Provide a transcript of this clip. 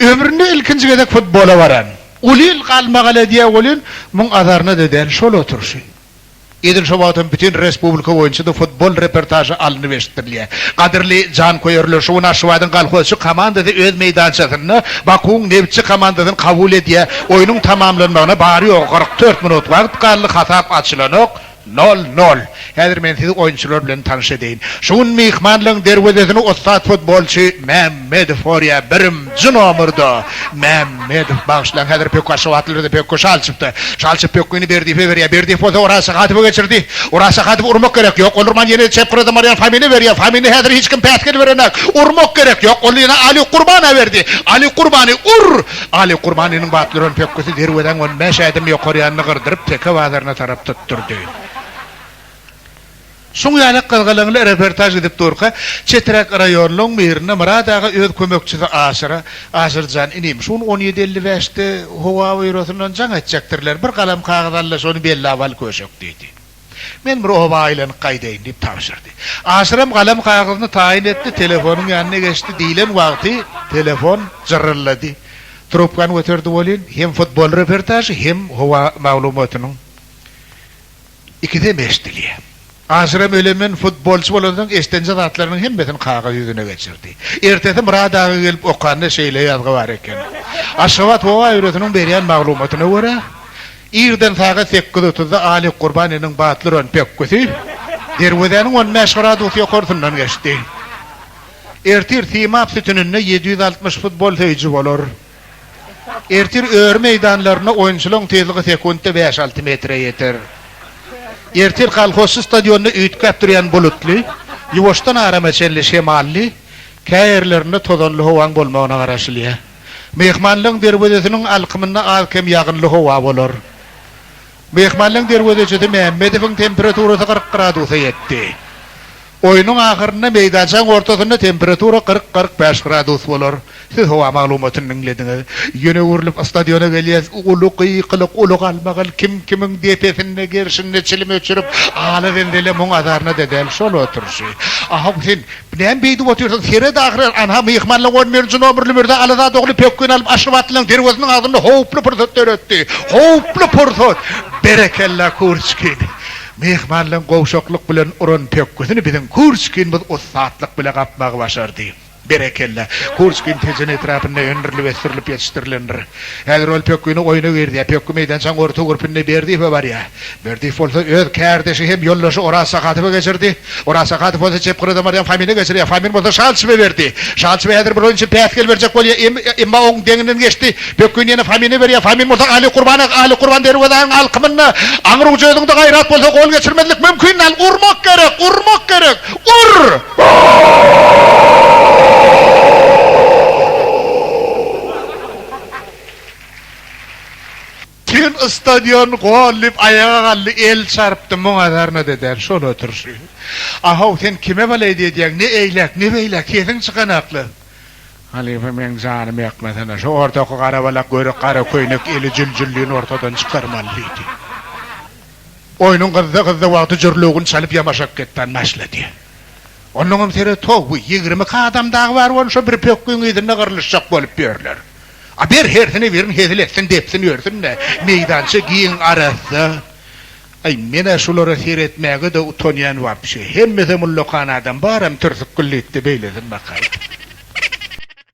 ömründe ilkinci gedek futbola varan. Ulil kalmagala diye olin, mun adarına dedel şol oturuşu. Edin şobatın bütün respublika boyunca da futbol reportajı alını veştirliye. Kadirli can koyurlar şuna aşıvadın kalkosu komandada öz meydançasını Bakun Nevçi komandadan kabul ediye oyunun tamamlanmağına bari o 44 minut vakit kallı hatap açılanok 0-0. Hedir men sizi oyuncular bilen tanış edeyim. Şun mihmanlığın dervedesini Ustad futbolçu Mehmet Forya birinci nomurdu. Mehmet bağışlan hedir pekka şuvatlıdır da pekka şalçıptı. Şalçıp pekkini berdife veriye. Berdife orası katıbı geçirdi. Orası katıbı urmak gerek yok. Olurman yine çepkırıdı Marian Famini veriye. Famini hedir hiç kim petkini verenek. Urmak gerek yok. Onu yine Ali Kurban'a verdi. Ali Kurban'ı Ali Kurban'ın batlıların pekkisi derveden on meşedim yukarıyanını kırdırıp teke vazarına taraf tutturdu. Şun ýaly kılgylygly reportaj edip durka Çetrek rayonluň birine Muradaga öz kömekçisi Aşyrjan inim. Şun 1755'te howa virüsünden jaň etjekdirler. Bir kalam kagydalla şonu belli awal köşek diýdi. Men bir howa aýlanyp gaýdaýyn diýip tapşyrdy. Aşyram kalam kagyzyny taýin etdi, telefonyň ýanyna geçdi. Diýilen wagty telefon jırrylady. Trubkany göterdi bolin, hem futbol reportajy hem howa maglumatynyň ikide meşdilýär. Aşıram ölemen futbolçu bolandan estence zatlarının hemmetini kağa yüzüne geçirdi. Ertesi Muradaga gelip okanna şeyle yazgı var eken. Aşıvat hova öğretinin beriyen maglumatına göre İrden sağa 8:30'da Ali Kurban'ın batlıran pekküsü dervedenin 10 meşgurada yokorsundan geçti. Ertir Timap sütününne 760 futbol teyci olur. Ertir öğür meydanlarına oyunculun tezliği sekundda 5-6 metre yeter. Ertir kalkosu stadyonunu üytkap duran bulutlu, yuvoştan aramaçenli şemalli, kayerlerinde tozonlu hovan bolmağına garaşılıyor. Mehmanlığın dervedesinin alkımına alkem yağınlı hova olur. Mehmanlığın dervedesi Mehmet'in temperatürası 40 gradusa yetti. Oyunun ahırına meydançan ortasında temperatura 40-45 gradus olur. Siz hava maglumatını dinlediniz. Yine uğurlup stadyona geliyiz. Ulu kıyıkılık, ulu kalmagal, kimin depesine gerişine çilim öçürüp ağlı vendele mun azarına dedel şol oturuşu. Aha sen ben beydi oturuyorsun. Sere dağırır. Anha mıyıkmanla 11. nomurlu mürde alıda doğulu pekkin alıp aşıvatlığın dervazının ağzında hoplu pırsat öğretti. Hoplu pırsat. Berekella Kurçkin. Mehmanlığın qowşokluk bilen uran pekküsini bizim Kurçkin biz ustaatlyk bilen gapmagy başardy. Berekella. Kurçkin tezin etrafında öndürülüp ve sürülüp yetiştirilendir. Her rol pekkini oyunu verdi. Pekki meydançan orta grupunda berdi ve var ya. Berdi olsa öz kardeşi hem yollaşı orası katıbı geçirdi. Orası katıbı olsa çepkırıda Marian Famini geçirdi. Famini olsa şalçıbı verdi. Şalçıbı hedir bir oyuncu petkel verecek oluyor. Emma on deninden geçti. Pekkini yine Famini veriyor. Famini olsa Ali Kurban derveden alkımını Anruk Cöydü'nde gayrat olsa gol geçirmezlik mümkün. Urmak gerek. Ur! Tün stadion gollip ayağa kallı el çarptı muğadarına dediler şol oturuşu. Aha sen kime balay diyeceksin ne eylek ne beylek kesin çıkanaklı. Halife men canım yakmasına şu ortaki karabalak görü kara koynak eli cülcüllüğünü ortadan çıkarmalıydı. Oyunun kızda vakti cürlüğün çalıp yamaşakketten başladı. Onun seri toğu 20 adam daha var onu şu bir pekkin idinle kırılışacak bolup görürler. Bir hersini verin heziletsin depsini örsün de meydançı giyin arası. Ay mene şuları seyretmeye de utanyan var bir şey. Hem bizim ullokan adam baram tırsık kulletti beylesin bakar.